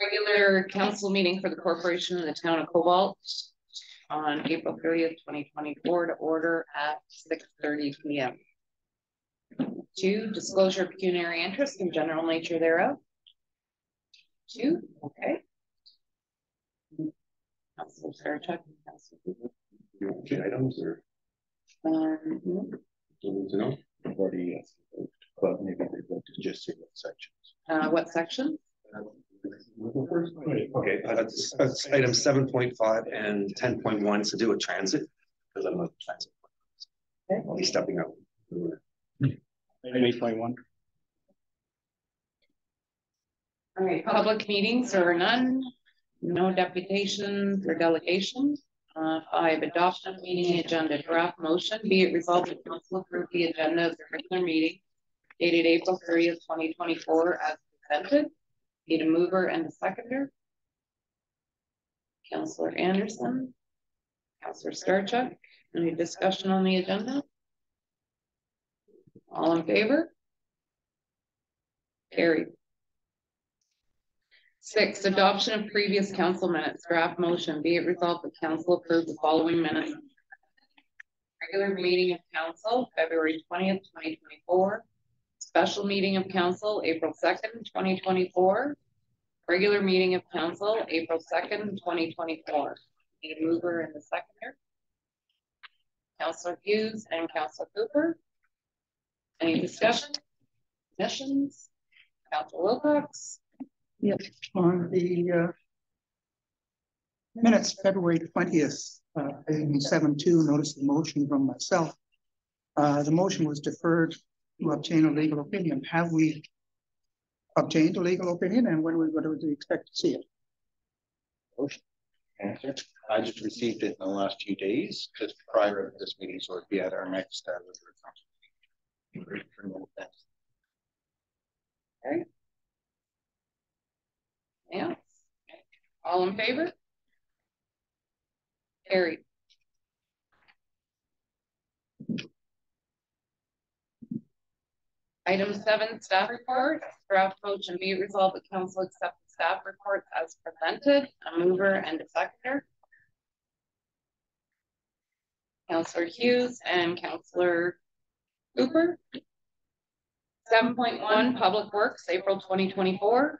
Regular council meeting for the corporation in the town of Cobalt on April 30th, 2024 to order at 6:30 p.m. 2, disclosure of pecuniary interest and general nature thereof. 2, okay. Councilor Sarachuk and Councilor Cooper. Okay, items or to know? Already, yes. But maybe they'd like to just say what sections. What section? Okay, that's item 7.5 and 10.1 to do with transit, because I'm not transit. Okay. I'll be stepping out. 8.1. All right, public meetings or none, no deputations or delegations. 5, adoption of meeting agenda. Draft motion, be it resolved that council approve the agenda of the regular meeting dated April 30th, 2024 as presented. Need a mover and a seconder. Councilor Anderson, Councilor Starchuk. Any discussion on the agenda? All in favor? Carried. 6, adoption of previous council minutes. Draft motion, be it resolved that council approve the following minutes. Regular meeting of council, February 20th, 2024. Special meeting of council, April 2nd, 2024. Regular meeting of council, April 2nd, 2024. Need a mover and a seconder. Councilor Hughes and Councilor Cooper. Any discussion? Commissions? Councilor Wilcox? Yep, on the minutes, February 20th, item 7.2, notice the motion from myself. The motion was deferred to obtain a legal opinion. Have we obtained a legal opinion, and when what do we expect to see it? Motion. Answer. I just received it in the last few days, just prior to this meeting, so it'd be at our next Okay. Yeah. All in favor? Carried. Item 7, staff report. Draft motion, be it resolved that council accept the staff reports as presented. A mover and a seconder. Councilor Hughes and Councilor Cooper. 7.1, Public Works, April 2024.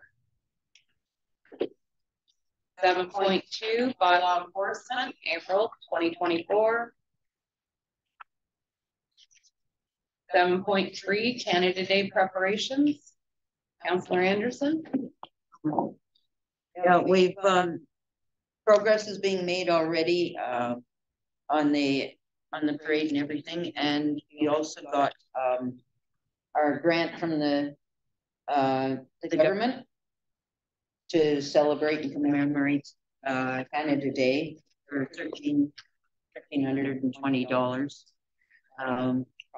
7.2, Bylaw Enforcement, April 2024. 7.3, Canada Day preparations. Councilor Anderson. Yeah, we've progress is being made already on the parade and everything, and we also got our grant from the government to celebrate and commemorate Canada Day for $1,320.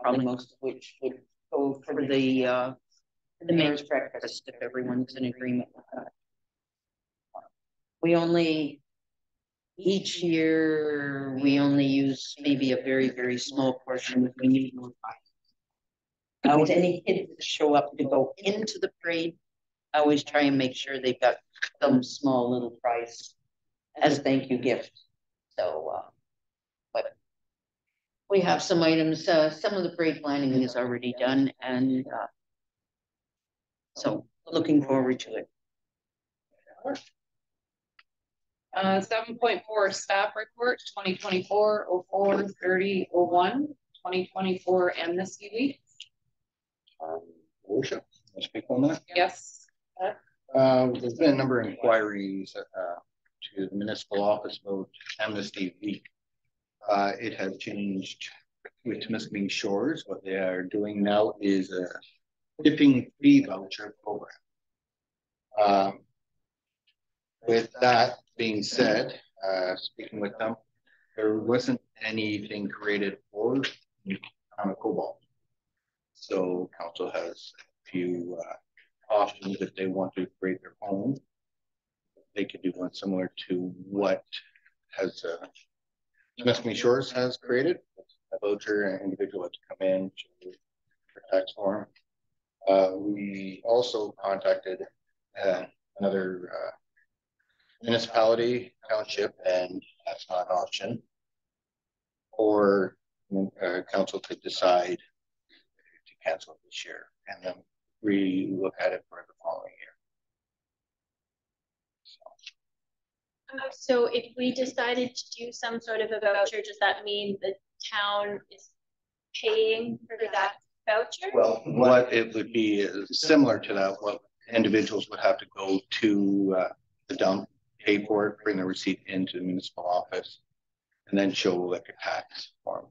Probably most of which would go for the mayor's breakfast if everyone's in agreement with that. Each year we only use maybe a very, very small portion if we need more time. With any kids that show up to go into the parade, I always try and make sure they've got some small little prize as a thank you gift. So, but we have some items, some of the parade planning is already done, and so looking forward to it. 7.4, staff report 2024-04-30-01, 2024 amnesty week. Worship, can I speak on that? Yes. There's been a number of inquiries to the municipal office about amnesty week. It has changed with Temiskaming Shores. What they are doing now is a tipping fee voucher program. With that being said, speaking with them, there wasn't anything created for Cobalt. So council has a few options if they want to create their own. They could do one similar to what has Temiskaming Shores has created. A voucher, an individual had to come in to their tax form. We also contacted another municipality, township, and that's not an option. Or council could decide to cancel this year and then re-look at it for the following year. So if we decided to do some sort of a voucher, does that mean the town is paying for that voucher? Well, what it would be is similar to that, what individuals would have to go to the dump, pay for it, bring the receipt into the municipal office, and then show like a tax form.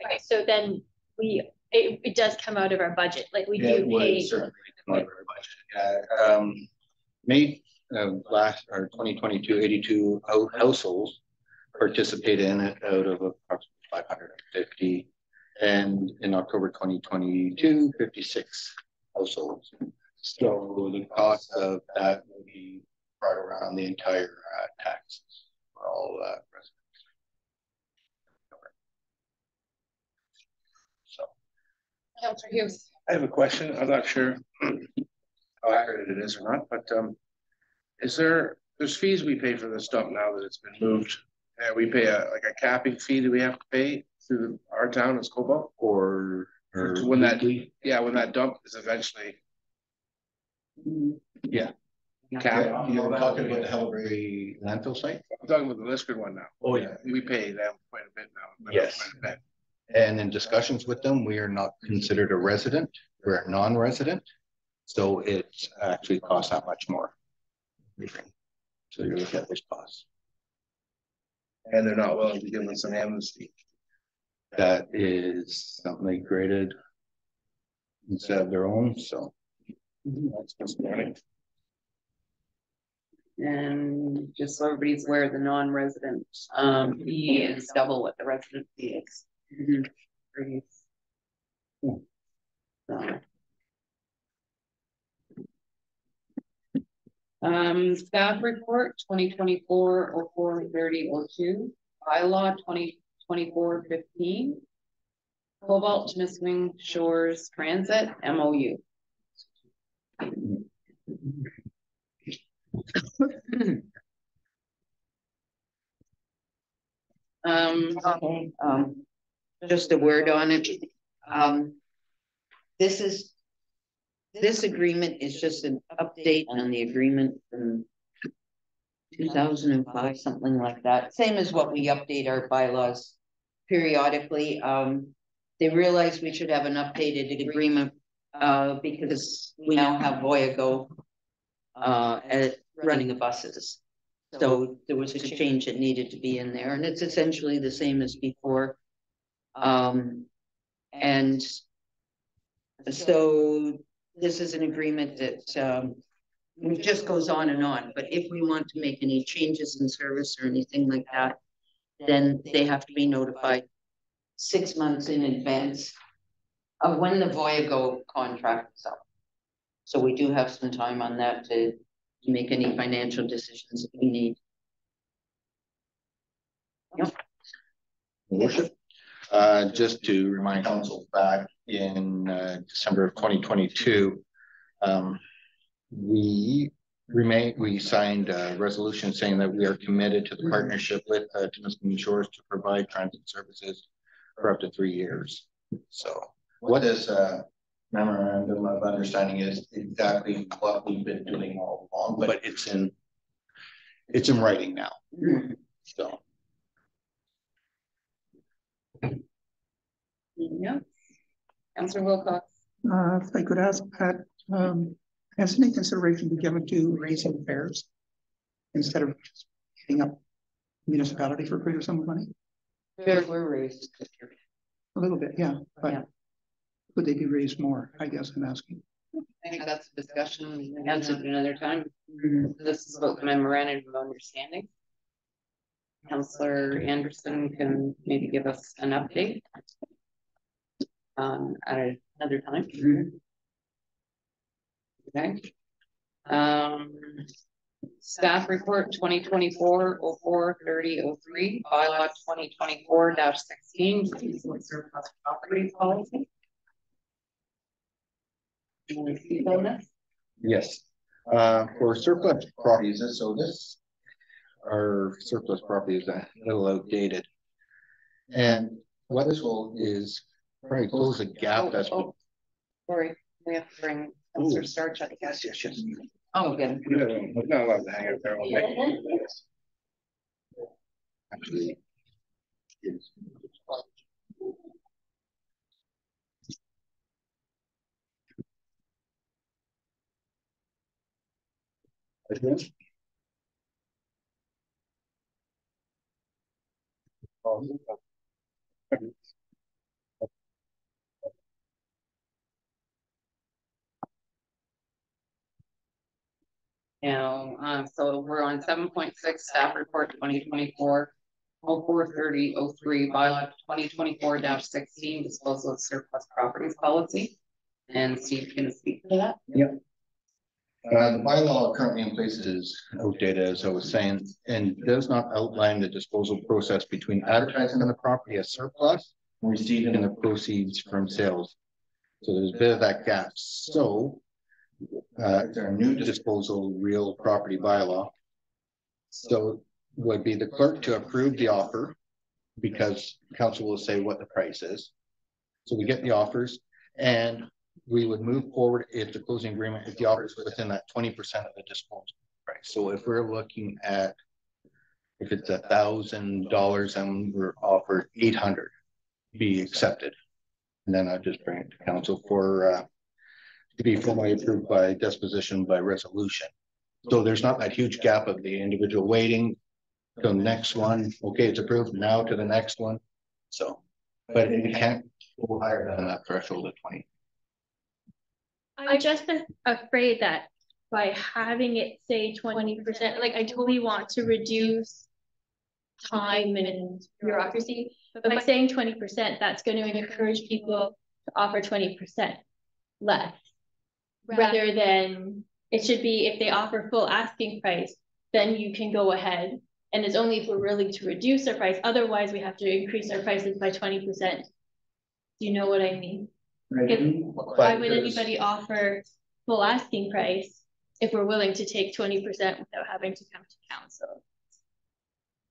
Okay, so then it does come out of our budget, like we do pay. Certainly come out of our budget. May last or 2022, 82 households participated in it out of approximately 550, and in October 2022, 56 households. So the cost of that will be right around the entire tax for all residents. So, Councillor Hughes. I have a question. I'm not sure how accurate it is or not, but there's fees we pay for this dump now that it's been moved. And we pay like a capping fee that we have to pay through our town as Cobalt, or when when that dump is eventually yeah. capped. You're talking about the Hellbury landfill site? I'm talking about the Liskard one now. Oh, yeah. We pay them quite a bit now. Yes. Quite a bit. And in discussions with them, we are not considered a resident, we're a non-resident. So it actually costs that much more. So you look at this cost. And they're not willing to give us an amnesty. That is something they created instead of their own, so. That's disappointing. And just so everybody's aware, the non-resident fee is double what the resident fee is. So. Staff report 2024-04-30-02, bylaw 2024-15, Cobalt Temiskaming Shores Transit MOU. Okay, just a word on it. This agreement is just an update on the agreement from 2005, something like that. Same as what we update our bylaws periodically. They realized we should have an updated agreement because we now have Voyago at running the buses. So there was a change that needed to be in there, and it's essentially the same as before. And so this is an agreement that it just goes on and on. But if we want to make any changes in service or anything like that, then they have to be notified 6 months in advance of when the Voyago contract is up. So we do have some time on that to make any financial decisions that we need. Yep. Worship. Just to remind council, back in December of 2022, we signed a resolution saying that we are committed to the partnership with Temiskaming Shores to provide transit services for up to 3 years. So what this memorandum of understanding is exactly what we've been doing all along, but it's in writing now. Mm-hmm. So. Yeah. Councillor Wilcox. If I could ask Pat, has any consideration been given to raising fares instead of just hitting up municipality for a greater sum of money? Fares were raised. A little bit, yeah, but Yeah. could they be raised more? I guess I'm asking. I think that's a discussion we can answer at another time. This is about the memorandum of understanding. Councillor Anderson can maybe give us an update at another time. Okay. Staff report 2024-04-30-03, bylaw 2024-16, surplus property policy. You want to speak on this? Yes, for surplus properties, so this our surplus property is a little outdated. And what this will is probably close the gap that's. Sorry, we have to bring Mr. Starch up. Yes, yes, yes. Oh, good. We're not allowed to hang out there all day. Actually, is. Now, so we're on 7.6 staff report 2024. 043003 bylaw 2024-16 disposal of surplus properties policy. And Steve can speak to that. The bylaw currently in place is outdated, as I was saying, and does not outline the disposal process between advertising on the property as surplus and receiving the proceeds from sales. So there's a bit of that gap. So it's our new disposal real property bylaw. So would be the clerk to approve the offer because council will say what the price is. So we get the offers and we would move forward if the closing agreement, if the offer is within that 20% of the disposal price. So if we're looking at, if it's $1,000 and we're offered 800, be accepted. And then I'll just bring it to council for to be formally approved by disposition by resolution. So there's not that huge gap of the individual waiting till the next one. Okay, it's approved now to the next one. So, but it can't go higher than that threshold of 20. I'm just afraid that by having it say 20%, like I totally want to reduce time and bureaucracy, but by saying 20%, that's going to encourage people to offer 20% less, rather than it should be if they offer full asking price, then you can go ahead. And it's only if we're willing to reduce our price. Otherwise, we have to increase our prices by 20%. Do you know what I mean? Why would anybody offer full asking price if we're willing to take 20% without having to come to council?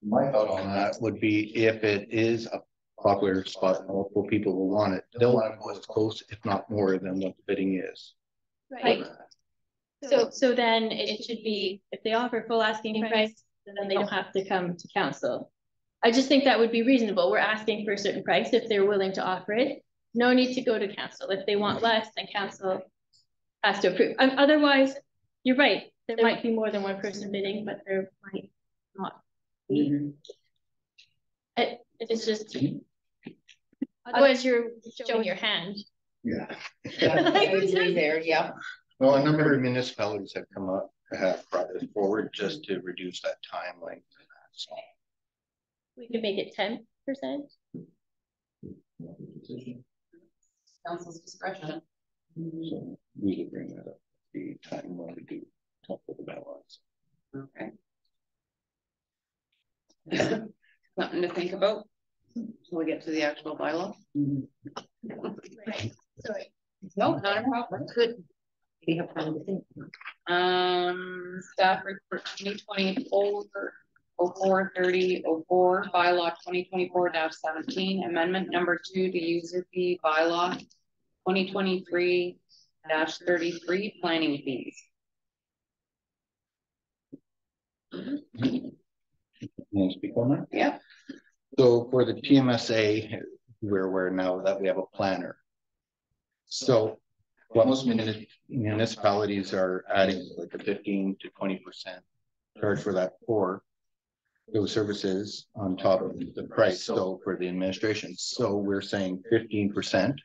My thought on that would be if it is a popular spot and multiple people will want it, they'll want to go as close, if not more, than what the bidding is. Right. So then it should be, if they offer full asking price, then they don't have to come to council. I just think that would be reasonable. We're asking for a certain price. If they're willing to offer it, no need to go to council. If they want less, then council has to approve. Otherwise, you're right. There might be more than one person bidding, but there might not be. It's just, otherwise you're showing your hand. Yeah. I agree there, yeah. Well, a number of municipalities have come up, have brought this forward just to reduce that time length. So. We could make it 10%. Council's discretion. So we could bring that up the time when we do talk with the balance. Okay. Something to think about until we get to the actual bylaw. Right. Sorry. No, not a problem. Good. We have time to think. Staff report 2024-04-30-04 bylaw 2024-17 amendment number 2 to user fee bylaw 2023-33 planning fees. Can I speak on that? Yeah. So for the TMSA, we're aware now that we have a planner. So what most municipalities are adding like a 15 to 20% charge for that for those services on top of the price. So for the administration, so we're saying 15%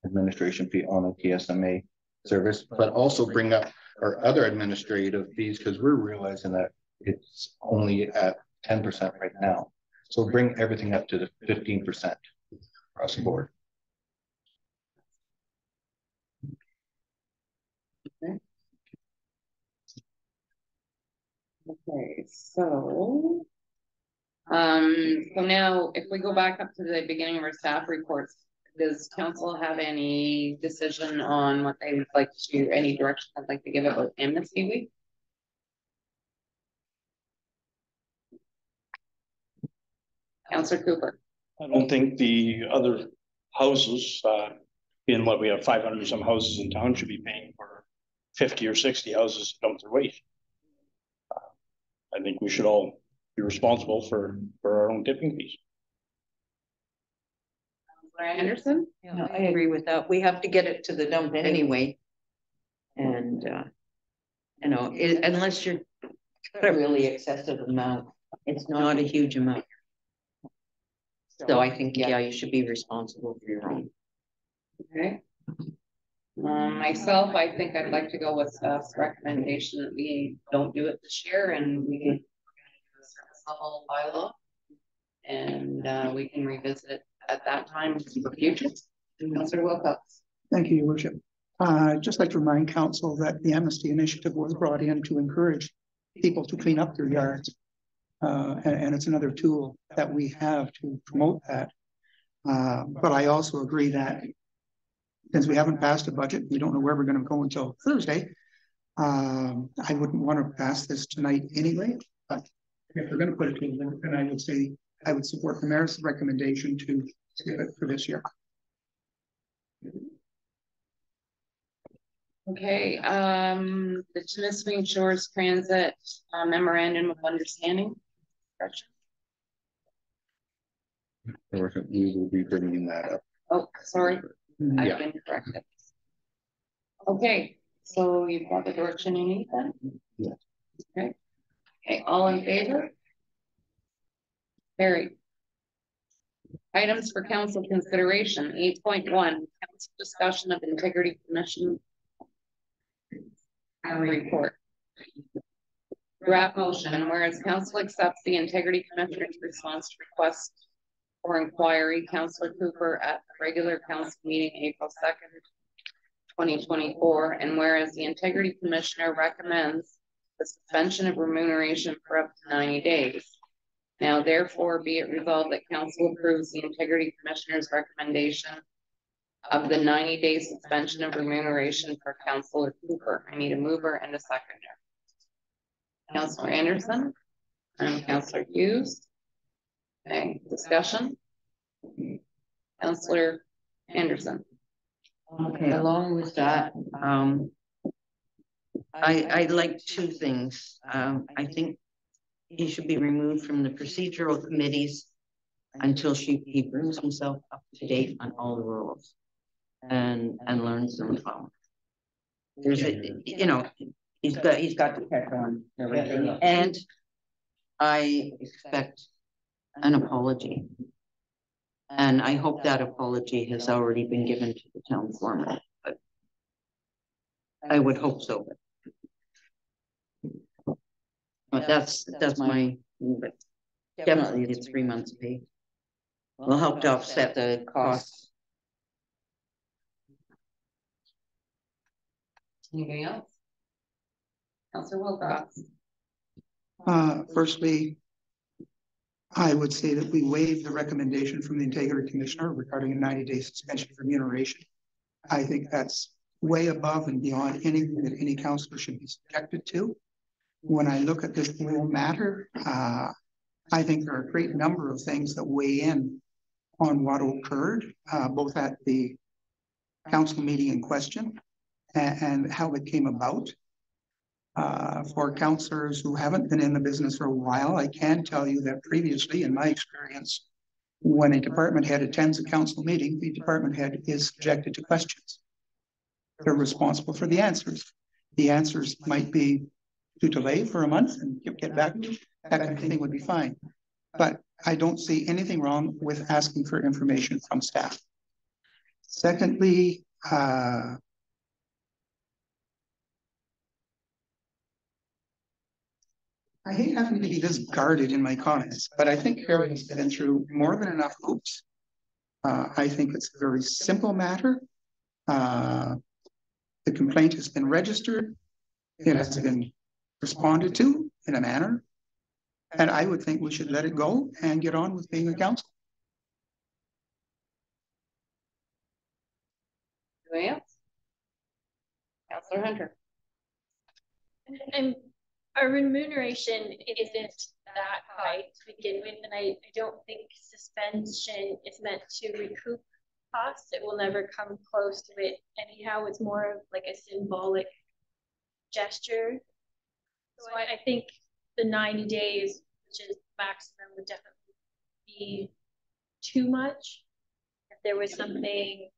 administration fee on a TSMA service, but also bring up our other administrative fees because we're realizing that it's only at 10% right now. So bring everything up to the 15% across the board. Okay, so now if we go back up to the beginning of our staff reports, does council have any decision on what they would like to, any direction I'd like to give about amnesty week? Councillor Cooper. I don't think the other houses, in what we have 500 some houses in town, should be paying for 50 or 60 houses to dump their waste. I think we should all be responsible for our own tipping fees. Councillor Anderson. Yeah, I agree with that. We have to get it to the dump anyway. And, you know, unless you're got a really excessive amount, it's not a huge amount. So I think, yeah, you should be responsible for your own. Okay. Myself, I think I'd like to go with staff's recommendation that we don't do it this year and we can do a service level bylaw. And we can revisit it at that time for future. Councillor Wilcox. Thank you, Your Worship. Just like to remind council that the Amnesty Initiative was brought in to encourage people to clean up their yards. And it's another tool that we have to promote that. But I also agree that since we haven't passed a budget, we don't know where we're going to go until Thursday. I wouldn't want to pass this tonight anyway, but if we're going to put it to them, then I would say I would support the mayor's recommendation to skip it for this year. Okay, the Temiskaming Shores Transit Memorandum of Understanding. We will be bringing that up. Oh, sorry, Yeah. I've been corrected. Okay, so you've got the direction you need then? Yeah. Okay. Okay, all in favor? Carried. Items for council consideration, 8.1, council discussion of integrity commission report. Draft motion, and whereas council accepts the integrity commissioner's response to request for inquiry, Councillor Cooper at the regular council meeting April 2nd, 2024, and whereas the integrity commissioner recommends the suspension of remuneration for up to 90 days. Now, therefore, be it resolved that council approves the integrity commissioner's recommendation of the 90-day suspension of remuneration for Councillor Cooper. I need a mover and a seconder. Councillor Anderson and Councillor Hughes. Okay, discussion. Councillor Anderson. Okay, along with that, I like two things. I think he should be removed from the procedural committees until he brings himself up to date on all the rules and learns them from. There's a, you know, he's got to catch on everything, and I expect an apology. And I hope that apology has already been given to the town foreman, but I would hope so. But that's my, but definitely the 3 months pay will help to offset the costs. Anything else? Councillor Wilcox. Firstly, I would say that we waive the recommendation from the Integrity Commissioner regarding a 90-day suspension of remuneration. I think that's way above and beyond anything that any councillor should be subjected to. When I look at this whole matter, I think there are a great number of things that weigh in on what occurred, both at the council meeting in question and how it came about. For councillors who haven't been in the business for a while, I can tell you that previously, in my experience, when a department head attends a council meeting, the department head is subjected to questions. They're responsible for the answers. The answers might be to delay for a month and get back to you. That kind of thing would be fine. But I don't see anything wrong with asking for information from staff. Secondly, I hate having to be this guarded in my comments, but I think Harry has been through more than enough hoops. I think it's a very simple matter. The complaint has been registered. It has been responded to in a manner. And I would think we should let it go and get on with being a council. Anything else? Councillor Hunter. And our remuneration isn't that high to begin with, and I don't think suspension is meant to recoup costs. It will never come close to it anyhow. It's more of like a symbolic gesture. So I think the 90 days, which is maximum, would definitely be too much. If there was something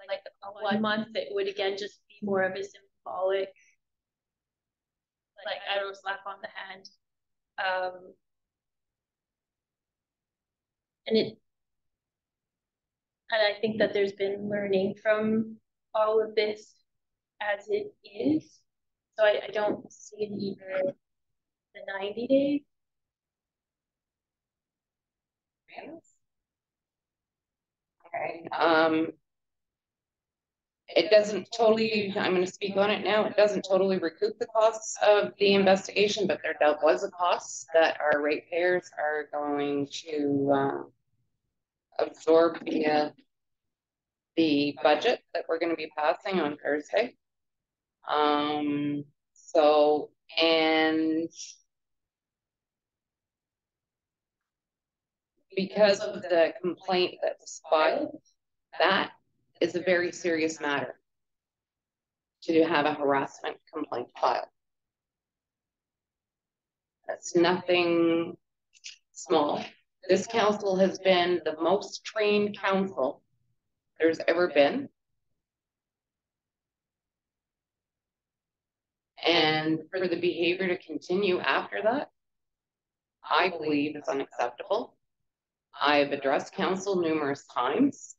like a 1 month, it would again just be more of a symbolic, like, I don't know, slap on the hand. And I think that there's been learning from all of this as it is. So I don't see it either the 90 days. Okay, it doesn't totally, I'm gonna speak on it now, it doesn't totally recoup the costs of the investigation, but there was a cost that our ratepayers are going to absorb via the budget that we're gonna be passing on Thursday. So, and because of the complaint that was filed, that is a very serious matter to have a harassment complaint filed. That's nothing small. This council has been the most trained council there's ever been. And for the behavior to continue after that, I believe is unacceptable. I've addressed council numerous times.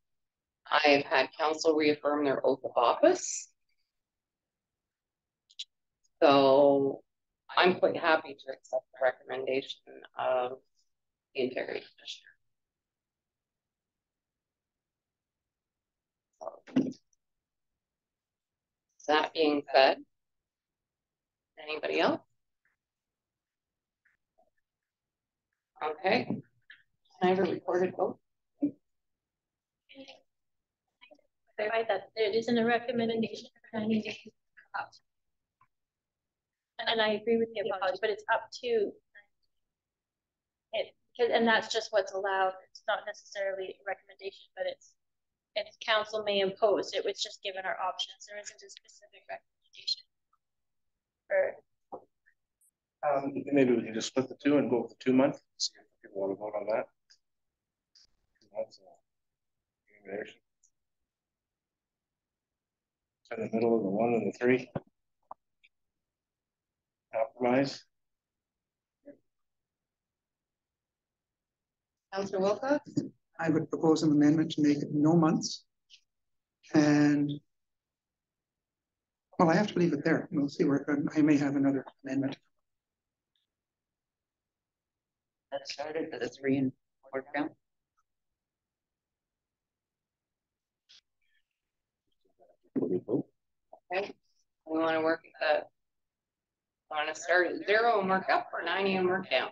I've had council reaffirm their oath of office. So I'm quite happy to accept the recommendation of the Integrity Commissioner. So, that being said, anybody else? Okay. Can I have a recorded vote? Clarify that it isn't a recommendation for 90 days. And I agree with the apology, but it's up to it, and that's just what's allowed. It's not necessarily a recommendation, but it's council may impose. It was just given our options. There isn't a specific recommendation. Maybe we can just split the two and go with the 2 month. See if people want to vote on that. 2 months. In the middle of the 1 and the 3. Compromise. Councillor Wilcox? I would propose an amendment to make it no months. And well, I have to leave it there. We'll see where I may have another amendment. That started at the 3 and 4 count. Okay. We want to work at the, want to start at 0 and work up, or 90 and work down?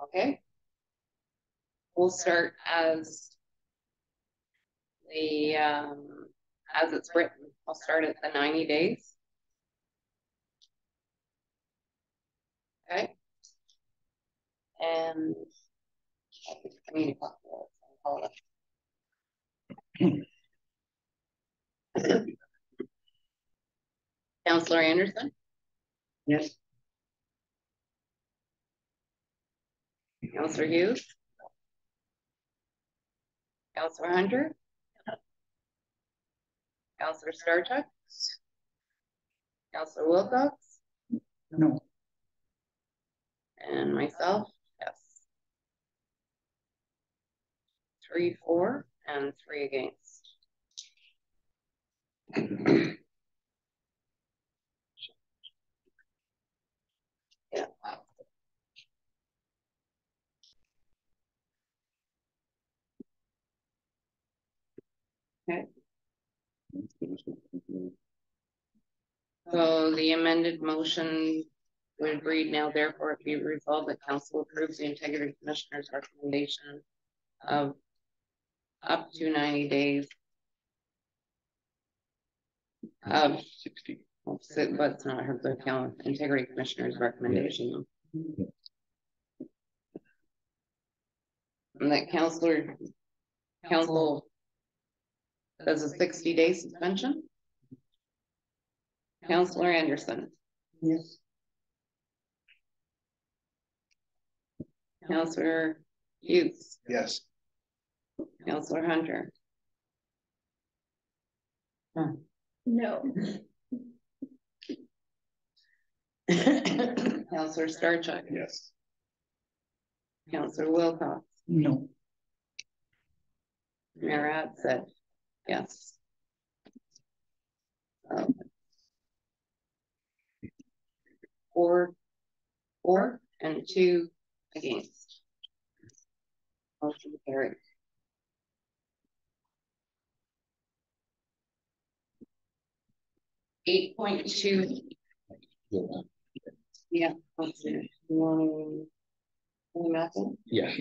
Okay. We'll start as the as it's written. I'll start at the 90 days. Okay. And Councillor Anderson? Yes. Councillor Hughes? Councillor Hunter? Councillor Starchuk? Councillor Wilcox? No. And myself, yes. 3, 4, and 3 against. Yeah. Okay. So the amended motion would read, now therefore it be resolved that council approves the Integrity Commissioner's recommendation of up to 90 days of, 60. but it's not her, the integrity commissioner's recommendation. And that council does a 60-day suspension. Counselor Anderson, Yes. Counselor Hughes, Yes. Counselor Hunter, No. Counselor Starchuk, Yes. Counselor Wilcox, No. Mayor Ad said yes. Four and 2 against. Motion carried. Eight point two. Yeah. Let's see. Nothing. Yeah.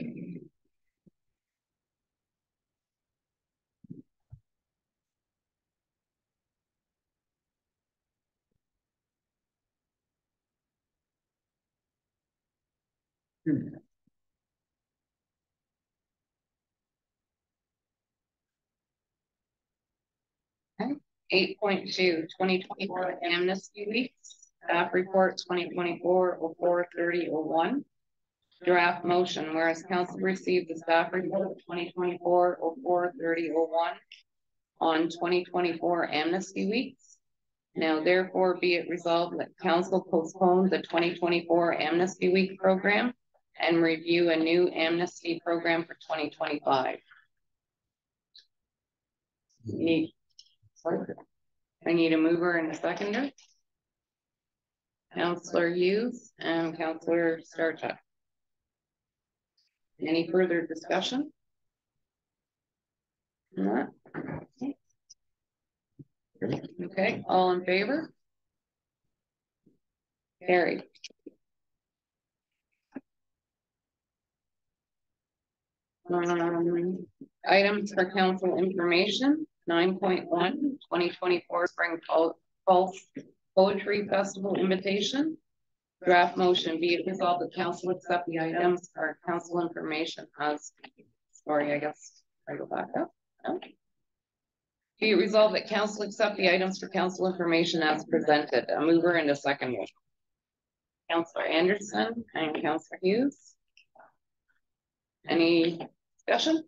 Okay. 8.2, 2024 amnesty weeks, staff report 2024-04-30-01. Draft motion, whereas council received the staff report 2024-04-30-01 on 2024 amnesty weeks. Now therefore be it resolved that council postpone the 2024 amnesty week program and review a new amnesty program for 2025. I need a mover and a seconder. Counselor Hughes and Counselor Starchuk. Any further discussion? Not? Okay, all in favor? Carried. Items for council information, 9.1, 2024 Spring Pulse Poetry Festival invitation. Draft motion, be it resolved that council accept the items for council information as, sorry, I guess I go back up. No. Be it resolved that council accept the items for council information as presented. A mover and a second one. Counselor Anderson and Counselor Hughes. Any discussion?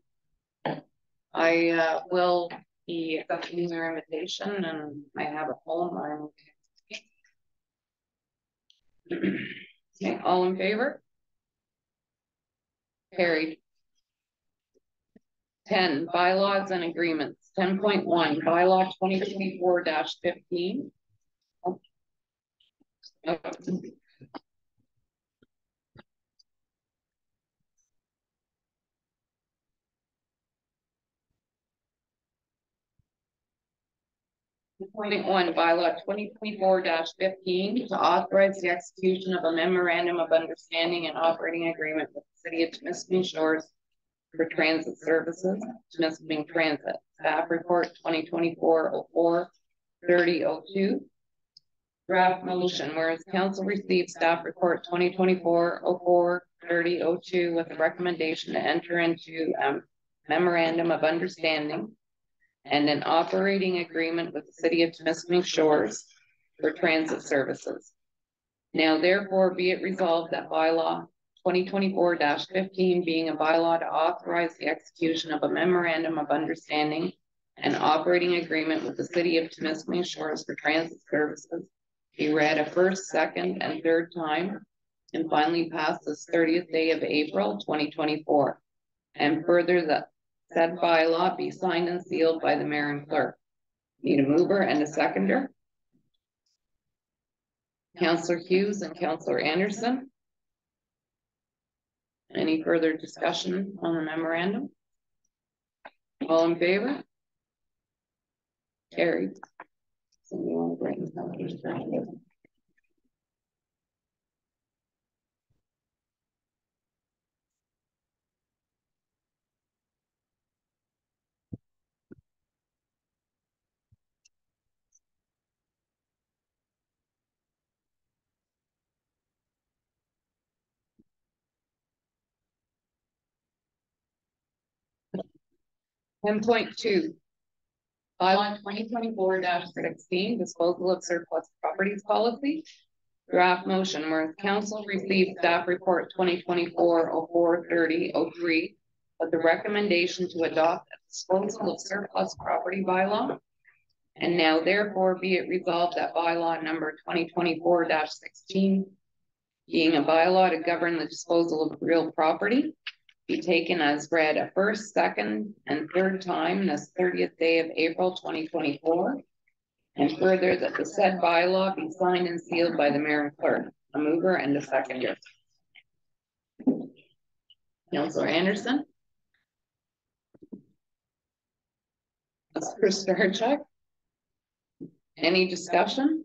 I will be accepting their invitation and I have a poem. Okay, all in favor? Carried. 10, bylaws and agreements. 10.1, bylaw 2024-15. 2.1 bylaw 2024-15 to authorize the execution of a memorandum of understanding and operating agreement with the city of Temiskaming Shores for transit services, Temiskaming Transit. Staff report 2024-04-30-02. Draft motion, whereas council received staff report 2024-04-30-02 with a recommendation to enter into a memorandum of understanding and an operating agreement with the city of Temiskaming Shores for transit services. Now therefore be it resolved that bylaw 2024-15 being a bylaw to authorize the execution of a memorandum of understanding and operating agreement with the city of Temiskaming Shores for transit services be read a first, second, and third time and finally passed this 30th day of April 2024. And further that said bylaw be signed and sealed by the mayor and clerk. Need a mover and a seconder. Counselor Hughes and Counselor Anderson. Any further discussion on the memorandum? All in favor? Carried. So we want to bring this down to the ground. 10.2. Bylaw 2024-16, disposal of surplus properties policy. Draft motion, whereas council received staff report 2024-04-30-03, with the recommendation to adopt a disposal of surplus property bylaw. And now therefore be it resolved that bylaw number 2024-16, being a bylaw to govern the disposal of real property, be taken as read a first, second, and third time this 30th day of April 2024. And further, that the said bylaw be signed and sealed by the mayor and clerk, a mover and a seconder. Councillor Anderson. Chris Starchuk. Any discussion?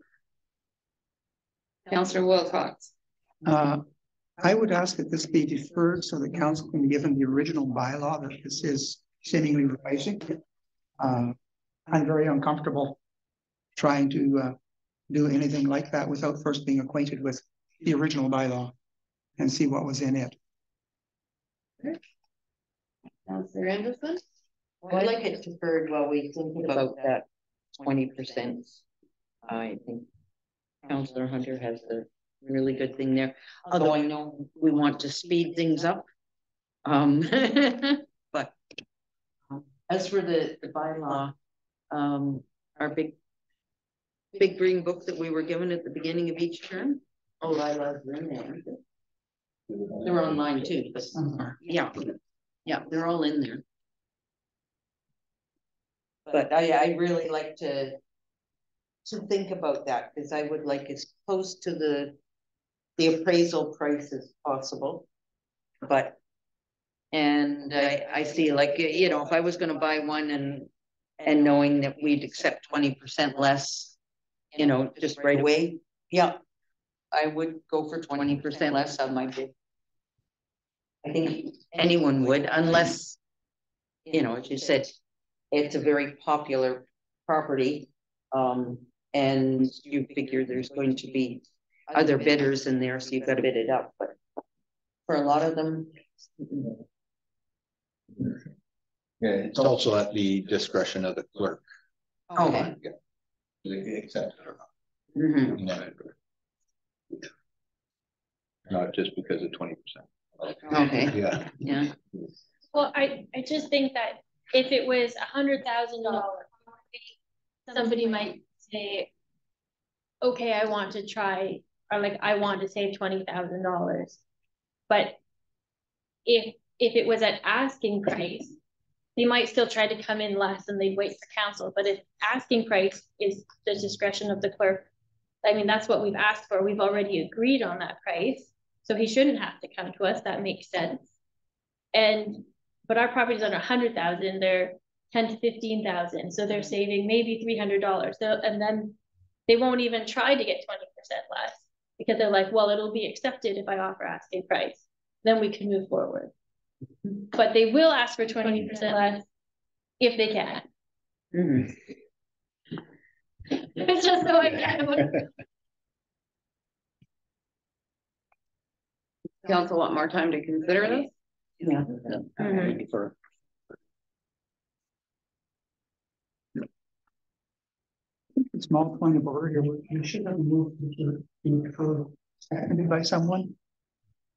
Councillor Wilcox. I would ask that this be deferred so the council can be given the original bylaw that this is seemingly revising. I'm very uncomfortable trying to do anything like that without first being acquainted with the original bylaw and see what was in it. Okay. Councillor Anderson. I'd like it deferred while we think about that 20%. I think Councillor Hunter has a really good thing there, although I know we want to speed things up. But as for the bylaw, our big green book that we were given at the beginning of each term, all bylaws are in there. They're online too, but yeah, they're all in there. But I really like to think about that, because I would like as close to the appraisal price as possible. But, and I see, like, you know, if I was going to buy one and knowing that we'd accept 20% less, you know, just right away, yeah, I would go for 20% less on my bid. I think anyone would, unless, you know, as you said, it's a very popular property, and you figure there's going to be other bidders in there, so you've got to bid it up. But for a lot of them, Yeah, it's also at the discretion of the clerk. okay. They accept it or Mm-hmm. not. Not just because of 20%. Okay. Yeah. Yeah. Well, I just think that if it was $100,000, somebody might say, okay, I want to try, or like, I want to save $20,000. But if it was at asking price, they might still try to come in less and they'd wait for council. But if asking price is the discretion of the clerk, I mean, that's what we've asked for. We've already agreed on that price. So he shouldn't have to come to us. That makes sense. But our property's under 100,000, they're 10 to 15,000. So they're saving maybe $300. And then they won't even try to get 20% less, because they're like, well, it'll be accepted if I offer asking price. Then we can move forward. But they will ask for 20% less if they can. Mm-hmm. It's just so I can. Council want more time to consider this? Yeah. Mhm. Small point of order here, you should have moved to seconded by someone.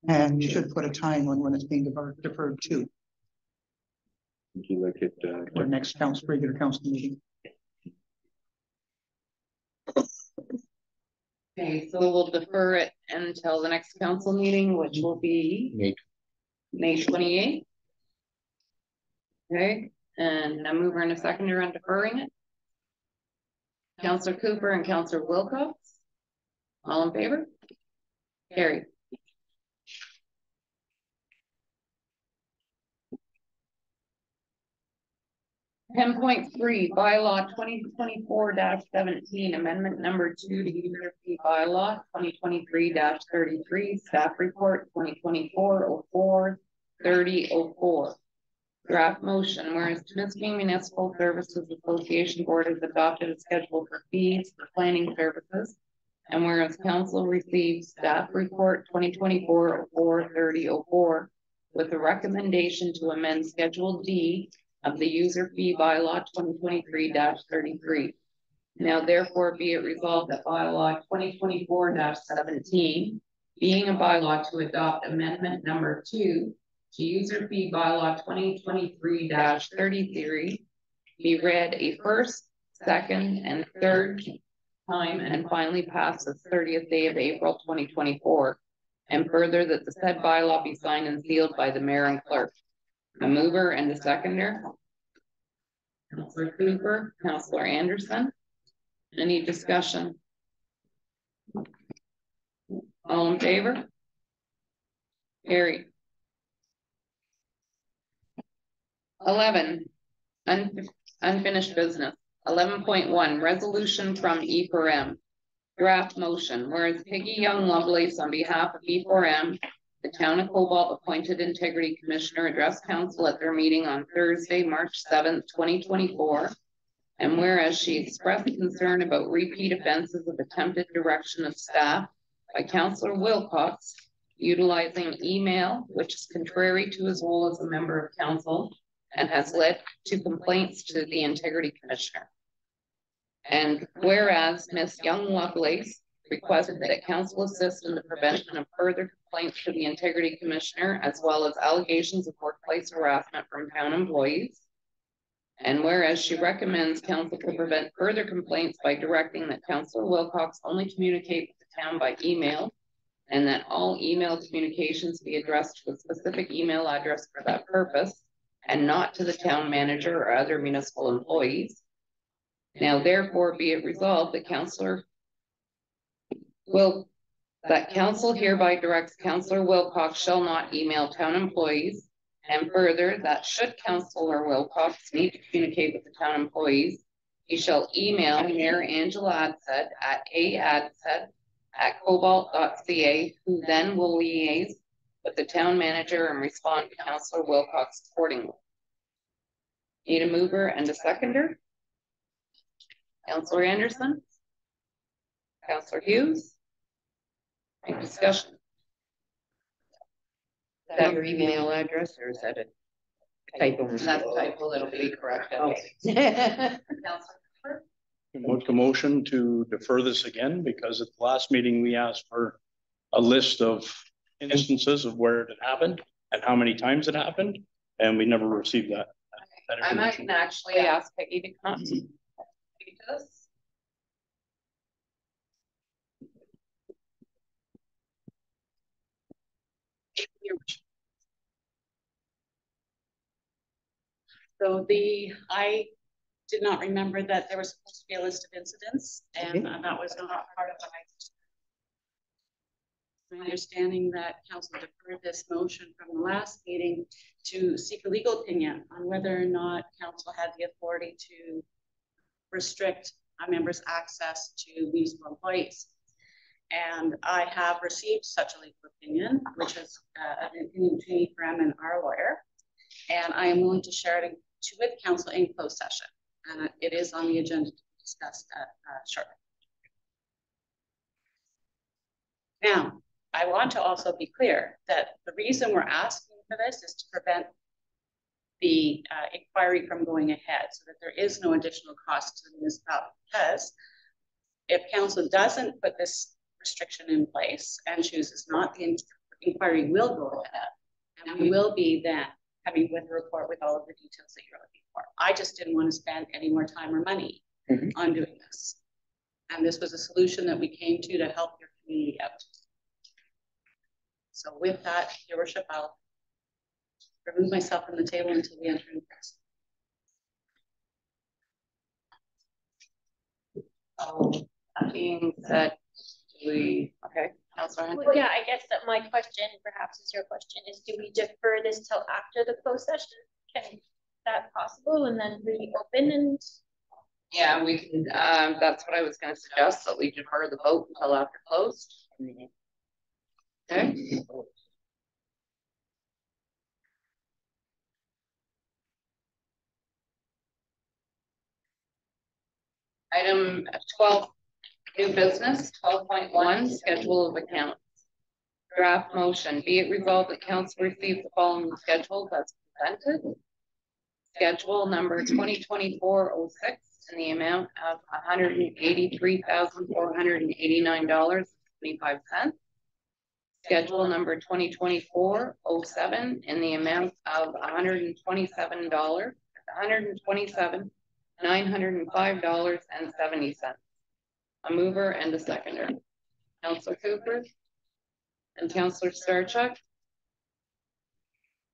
And you should put a time when it's being deferred to Would you like it? the next regular council meeting. Okay, so we'll defer it until the next council meeting, which will be May 28th. Okay, and a mover and a seconder on deferring it. Councillor Cooper and Councillor Wilcox. All in favor? Carried. .3 bylaw 2024-17 amendment number 2 to URP bylaw 2023-33 staff report 2024-04-30-04. Draft motion, whereas Temiskaming Municipal Services Association Board has adopted a schedule for fees for planning services, and whereas council received staff report 2024-04-30-04 with a recommendation to amend Schedule D of the user fee bylaw 2023-33. Now therefore be it resolved that bylaw 2024-17, being a bylaw to adopt amendment number 2 to user fee bylaw 2023-33, be read a first, second, and third time and finally passed the 30th day of April 2024. And further that the said bylaw be signed and sealed by the mayor and clerk. A mover and a seconder. Councillor Cooper, Councillor Anderson. Any discussion? All in favor? Carried. 11, unfinished business. 11.1, resolution from E4M. Draft motion, whereas Peggy Young Lovelace on behalf of E4M, the town of Cobalt appointed integrity commissioner addressed council at their meeting on Thursday, March 7th, 2024. And whereas she expressed concern about repeat offenses of attempted direction of staff by Councillor Wilcox, utilizing email, which is contrary to his role as a member of council and has led to complaints to the integrity commissioner. And whereas Ms. Young Lovelace requested that council assist in the prevention of further complaints to the integrity commissioner, as well as allegations of workplace harassment from town employees. And whereas she recommends council to prevent further complaints by directing that Councillor Wilcox only communicate with the town by email, and that all email communications be addressed to a specific email address for that purpose, and not to the town manager or other municipal employees. Now therefore be it resolved that council hereby directs Councillor Wilcox shall not email town employees, and further that should Councillor Wilcox need to communicate with the town employees, he shall email Mayor Angela Adsett at adsett@cobalt.ca, who then will liaise with the town manager and respond to Councillor Wilcox accordingly. Need a mover and a seconder? Councillor Anderson? Councillor Hughes? Any discussion? Is that your email address or is that a typo? That's a typo, it'll be corrected. Okay. Councillor? Make a motion to defer this again, because at the last meeting, we asked for a list of instances of where it had happened and how many times it happened, and we never received that. I might actually ask Peggy to come speak to us. So I did not remember that there was supposed to be a list of incidents, and that was not part of what my understanding that council deferred this motion from the last meeting to seek a legal opinion on whether or not council had the authority to restrict a member's access to municipal employees. And I have received such a legal opinion, which is an opinion between EFRM and our lawyer. And I am willing to share it with council in closed session. And it is on the agenda to be discussed shortly. Now, I want to also be clear that the reason we're asking for this is to prevent the inquiry from going ahead so that there is no additional cost to the municipality. Because if council doesn't put this restriction in place and chooses not, the inquiry will go ahead. And we will be then coming with a report with all of the details that you're looking for. I just didn't want to spend any more time or money on doing this. And this was a solution that we came to help your community out. So with that, your worship, I'll remove myself from the table until we enter in press. That being said, okay, Councillor. Well, yeah, I guess that my question, perhaps is your question, is do we defer this till after the closed session? Is that possible, and then reopen and? Yeah, we can, that's what I was gonna suggest, that we defer the vote until after closed. Okay. Item 12, new business, 12.1, schedule of accounts. Draft motion, be it resolved that council receives the following schedules as presented. Schedule number 2024-06 in the amount of $183,489.25. Schedule number 2024-07 in the amount of $127,905.70. A mover and a seconder. Councillor Cooper and Councillor Starchuk.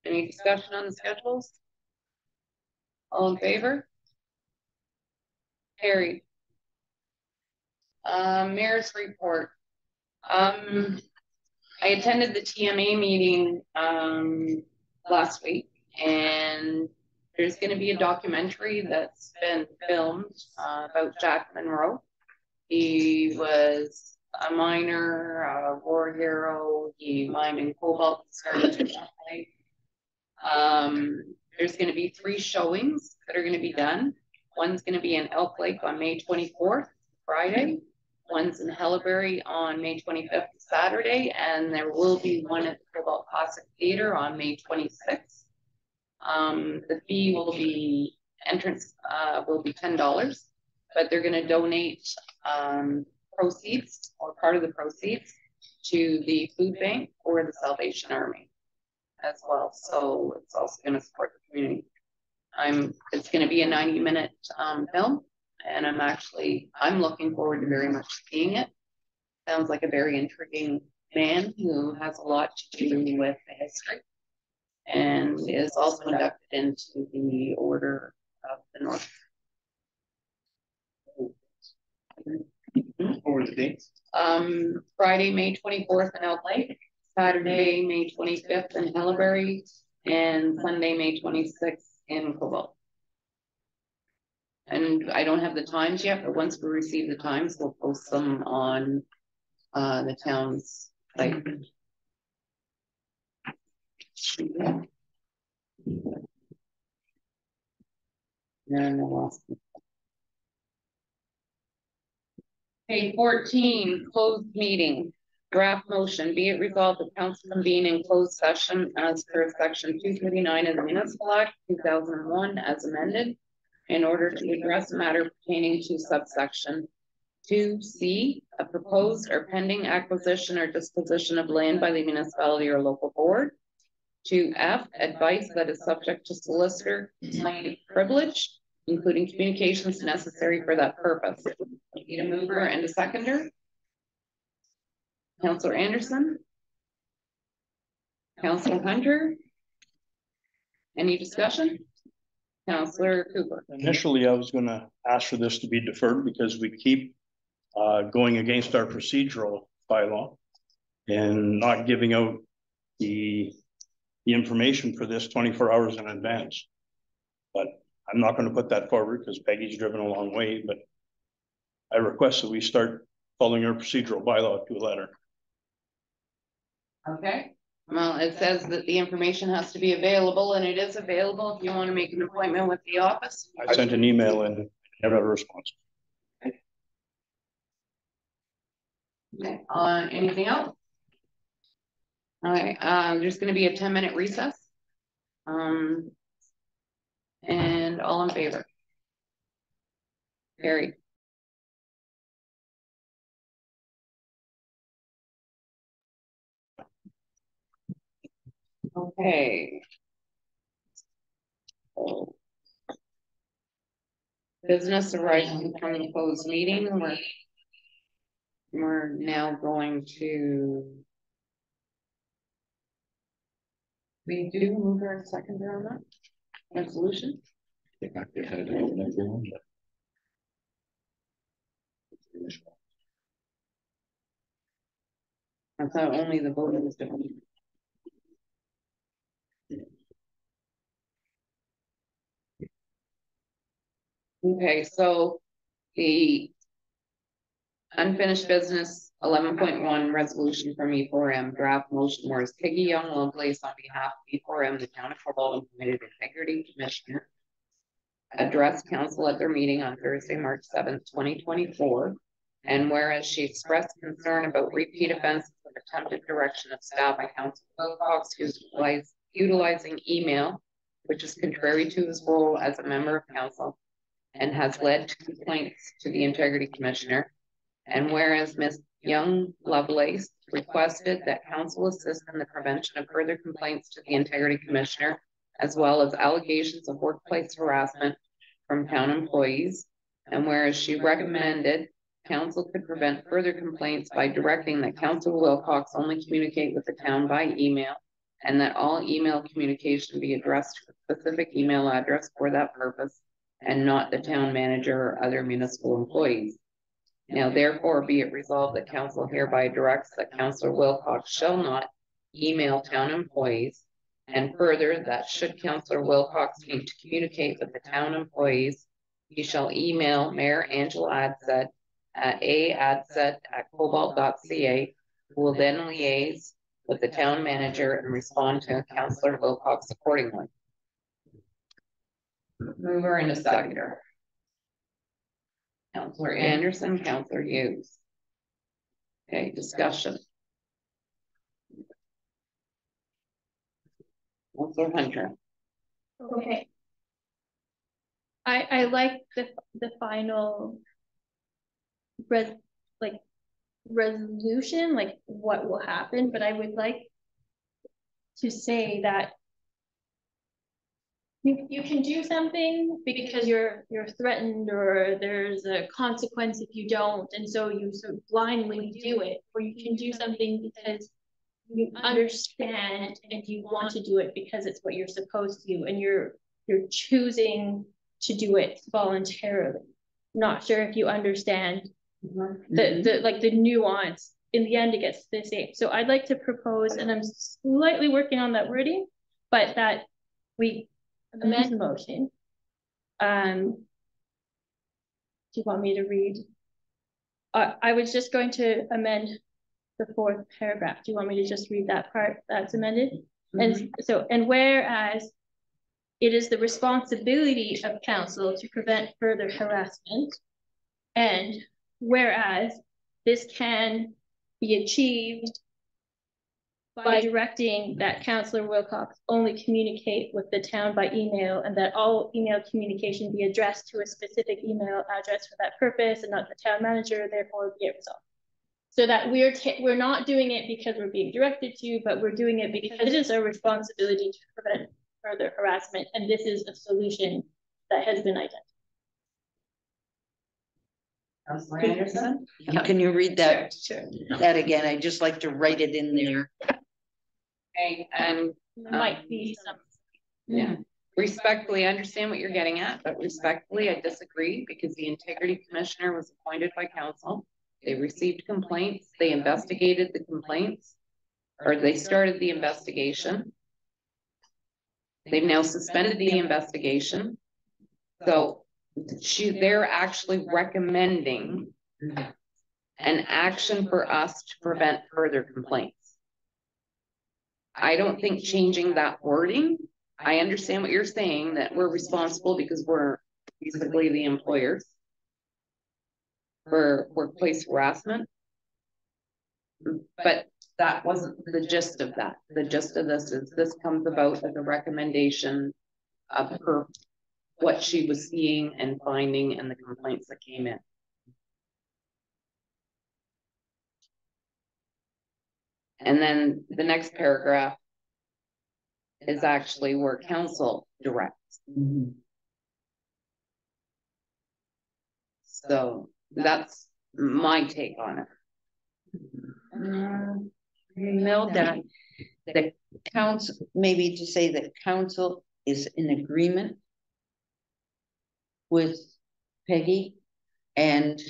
Any discussion on the schedules? All in favor? Carried. Mayor's report. I attended the TMA meeting last week, and there's going to be a documentary that's been filmed about Jack Monroe. He was a miner, a war hero. He mined in Cobalt. There's going to be 3 showings that are going to be done. One's going to be in Elk Lake on May 24th, Friday. One's in Hellebury on May 25th, Saturday, and there will be one at the Cobalt Classic Theater on May 26th. The fee will be entrance will be $10, but they're going to donate proceeds or part of the proceeds to the food bank or the Salvation Army as well. So it's also going to support the community. It's going to be a 90-minute film, and I'm looking forward to very much seeing it. Sounds like a very intriguing man who has a lot to do with the history and is also inducted into the Order of the North. What were the dates? Friday, May 24th in Elk Lake, Saturday, May 25th in Hellebury, and Sunday, May 26th in Cobalt. And I don't have the times yet, but once we receive the times, we'll post them on the town's site. And I lost it. Okay, 14, closed meeting. Draft motion, be it resolved that council convene in closed session as per section 239 of the Municipal Act 2001 as amended in order to address a matter pertaining to subsection 2C, a proposed or pending acquisition or disposition of land by the municipality or local board. 2F, advice that is subject to solicitor client privilege, including communications necessary for that purpose. Need a mover and a seconder. Councillor Anderson. Councillor Hunter. Any discussion? Councillor Cooper. Initially, I was going to ask for this to be deferred because we keep going against our procedural bylaw and not giving out the information for this 24 hours in advance. But I'm not going to put that forward because Peggy's driven a long way, but I request that we start following our procedural bylaw to a letter. Okay. Well, it says that the information has to be available, and it is available if you want to make an appointment with the office. I sent an email and never had a response. Okay. Anything else? All right. There's going to be a 10-minute recess. And all in favor? Carried. Okay. So, business arising from the closed meeting. We're now going to. We do move our seconder on that resolution. I thought only the voting was different. Okay, so the unfinished business 11.1 resolution from E4M draft motion, whereas Peggy Young Lovelace on behalf of E4M, the Town of Cobalt and Committed Integrity Commissioner, addressed council at their meeting on Thursday, March 7th, 2024. And whereas she expressed concern about repeat offenses of attempted direction of staff by Council Wilcox, who's utilizing email which is contrary to his role as a member of council and has led to complaints to the Integrity Commissioner. And whereas Ms. Young Lovelace requested that council assist in the prevention of further complaints to the Integrity Commissioner, as well as allegations of workplace harassment from town employees. And whereas she recommended council could prevent further complaints by directing that Councillor Wilcox only communicate with the town by email, and that all email communication be addressed to a specific email address for that purpose, and not the town manager or other municipal employees. Now therefore be it resolved that council hereby directs that Councillor Wilcox shall not email town employees, and further that should Councillor Wilcox need to communicate with the town employees, he shall email Mayor Angela Adsett at adsett@cobalt.ca, who will then liaise with the town manager and respond to Councillor Wilcox accordingly. Mover and a seconder. Councillor Anderson, Councillor Hughes. Okay, discussion. Councillor Hunter. Okay. I like the final resolution, like what will happen, but I would like to say that you can do something because you're threatened or there's a consequence if you don't, and so you sort of blindly do it, or you can do something because you understand and you want to do it because it's what you're supposed to do, and you're choosing to do it voluntarily. Not sure if you understand the nuance. In the end, it gets the same. So I'd like to propose, and I'm slightly working on that wording, but that we amend the motion. Do you want me to read? I was just going to amend the 4th paragraph. Do you want me to just read that part that's amended? And so, and whereas it is the responsibility of council to prevent further harassment, and whereas this can be achieved by directing that Councillor Wilcox only communicate with the town by email, and that all email communication be addressed to a specific email address for that purpose and not the town manager, therefore be it resolved. So that we're not doing it because we're being directed to, but we're doing it because it is our responsibility to prevent further harassment, and this is a solution that has been identified. Councillor Anderson? Can you read that, Sure. that again? I just like to write it in there. Okay, and There might be some. yeah, respectfully, I understand what you're getting at, but respectfully, I disagree, because the Integrity Commissioner was appointed by council. They received complaints, they investigated the complaints, or they started the investigation. They've now suspended the investigation. So they're actually recommending an action for us to prevent further complaints. I don't think changing that wording, I understand what you're saying, that we're responsible because we're basically the employers for workplace harassment. But that wasn't the gist of that. The gist of this is this comes about as a recommendation of her, what she was seeing and finding and the complaints that came in. And then the next paragraph is actually where council directs. So that's my take on it. Know that the council, maybe to say that council is in agreement with Peggy and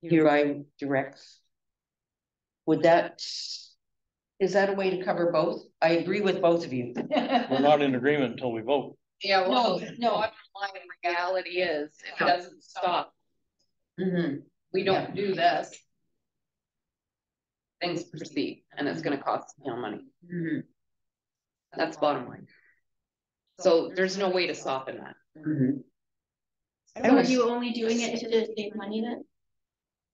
hereby directs. Would that, is that a way to cover both? I agree with both of you. We're not in agreement until we vote. Yeah, well, No. underlying reality is if it doesn't stop, Mm-hmm. we don't do this, things proceed, and it's gonna cost money. Mm-hmm. That's bottom line. So there's no way to soften that. Mm-hmm. So are you only doing it to save money then?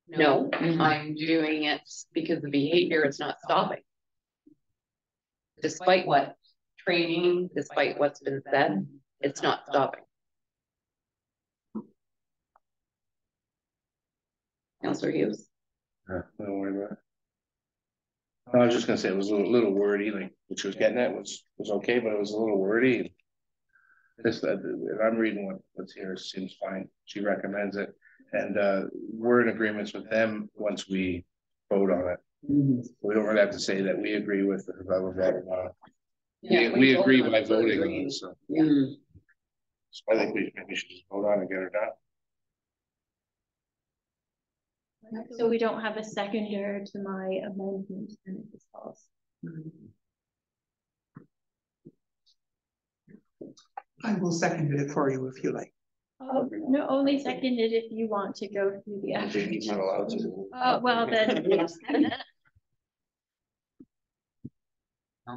No, I'm doing it because the behavior is not stopping. Despite what training, despite what's been said, it's not stopping. Councillor Hughes. Don't worry about it. I was just gonna say it was a little wordy, like what she was getting at was okay, but it was a little wordy. This, if I'm reading what's here, it seems fine. She recommends it, and we're in agreements with them once we vote on it. We don't really have to say that we agree with it, blah, blah, blah, blah. We agree by voting on it, so. So I think maybe we should just vote on and get her done. So we don't have a seconder to my amendment and it just falls. I will second it for you if you like. Oh, no, only seconded if you want to go through the actual. He's not allowed to. Well, then, yes.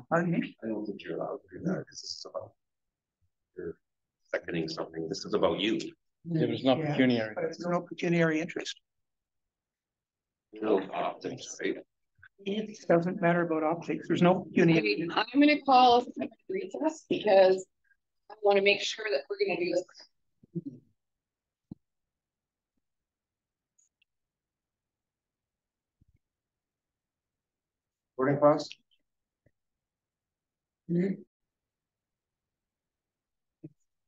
Pardon me? I don't think you're allowed to do that because this is about. You're seconding something. This is about you. There was no Yeah, pecuniary. but it's no pecuniary interest. No optics, right? It doesn't matter about optics. There's no pecuniary. I'm gonna call a recess because I want to make sure that we're gonna do this. Recording class?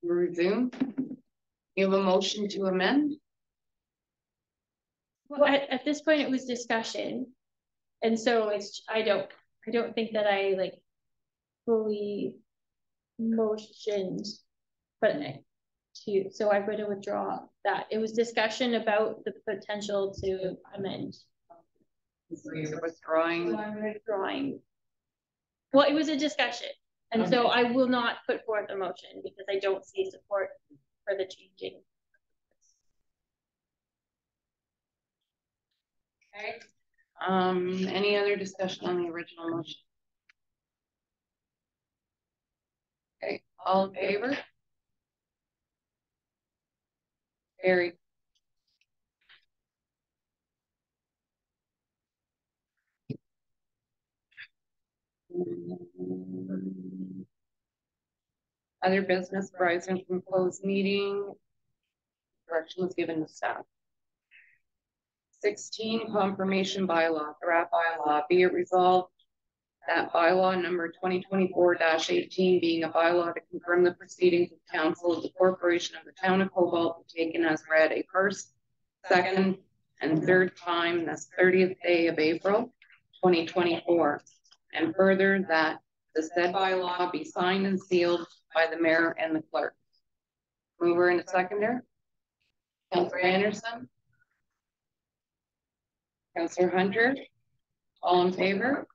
Resume. You have a motion to amend? Well, at this point, it was discussion. And so I don't think that I like fully motioned, but so I'm going to withdraw that. It was discussion about the potential to amend. So you're withdrawing. So I'm withdrawing. Well, it was a discussion. And so I will not put forth a motion because I don't see support for the changing. Okay. Any other discussion on the original motion? Okay, all in favor? Carried. Other business arising from closed meeting. Direction was given to staff. 16, confirmation bylaw, draft bylaw, be it resolved that bylaw number 2024-18 being a bylaw to confirm the proceedings of council of the corporation of the town of Cobalt taken as read a first, second, and third time this 30th day of April 2024. And further that the said bylaw be signed and sealed by the mayor and the clerk. Mover and a seconder. Councillor Anderson. Councillor Hunter. All in favor?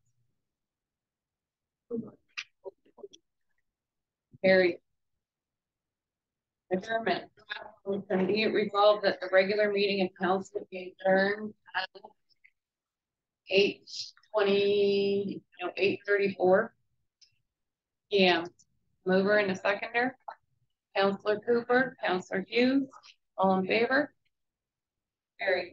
Carried. Adjournment. And be it resolved that the regular meeting of council be adjourned at 8:34 p.m. Mover and a seconder. Councillor Cooper, Councillor Hughes, all in favor? Carried.